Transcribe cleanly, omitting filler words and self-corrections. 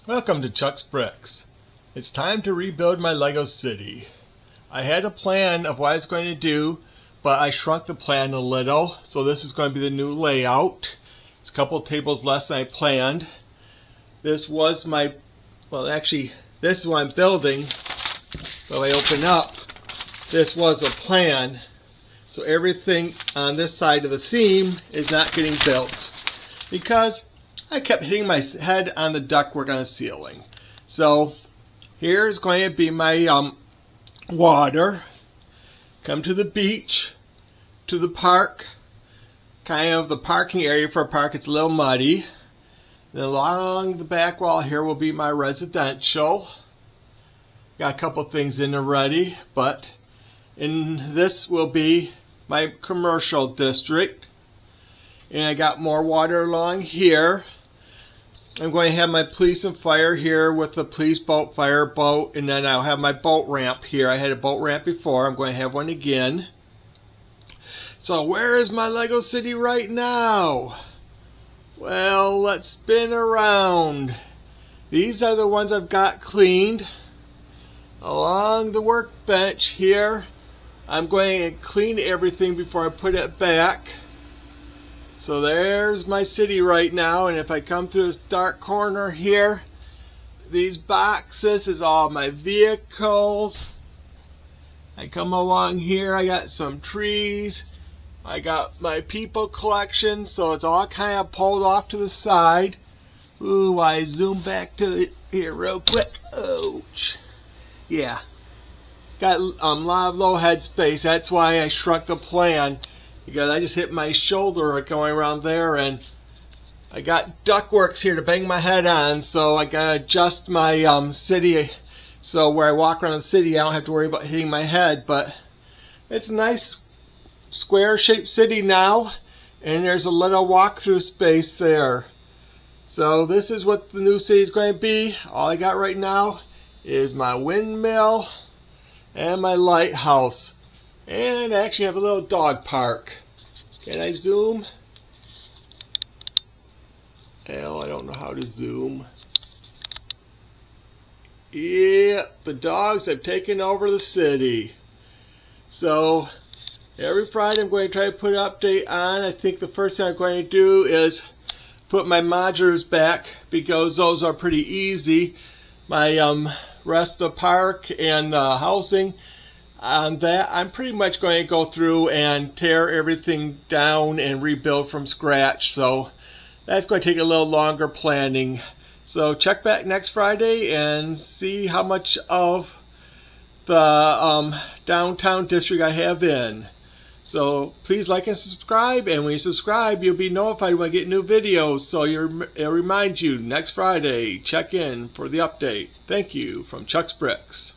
Welcome to Chuck's Bricks. It's time to rebuild my Lego city. I had a plan of what I was going to do, but I shrunk the plan a little, so this is going to be the new layout. It's a couple tables less than I planned. This was my, this is what I'm building. But if I open up, this was a plan. So everything on this side of the seam is not getting built because I kept hitting my head on the ductwork on the ceiling. So here's going to be my water. Come to the beach, to the park, kind of the parking area for a park. It's a little muddy. Then along the back wall here will be my residential. Got a couple things in already, but in this will be my commercial district. And I got more water along here. I'm going to have my police and fire here with the police boat, fire boat, and then I'll have my boat ramp here. I had a boat ramp before. I'm going to have one again. So where is my Lego city right now? Well, let's spin around. These are the ones I've got cleaned. Along the workbench here, I'm going to clean everything before I put it back. So there's my city right now, and if I come through this dark corner here, these boxes is all my vehicles. I come along here, I got some trees. I got my people collection, so it's all kind of pulled off to the side. Ooh, I zoom back to here real quick. Ouch. Yeah. Got a lot of low head space. That's why I shrunk the plan. Because I just hit my shoulder going around there, and I got ductworks here to bang my head on, so I gotta adjust my city so where I walk around the city I don't have to worry about hitting my head. But it's a nice square shaped city now, and there's a little walk-through space there. So this is what the new city is going to be. All I got right now is my windmill and my lighthouse. And I actually have a little dog park. Can I zoom? Well, I don't know how to zoom. Yep, the dogs have taken over the city. So every Friday I'm going to try to put an update on. I think the first thing I'm going to do is put my modulars back because those are pretty easy. My rest of the park and housing. On that, I'm pretty much going to go through and tear everything down and rebuild from scratch. So that's going to take a little longer planning. So check back next Friday and see how much of the downtown district I have in. So please like and subscribe, and when you subscribe, you'll be notified when I get new videos. So it'll remind you next Friday, check in for the update. Thank you from Chuck's Bricks.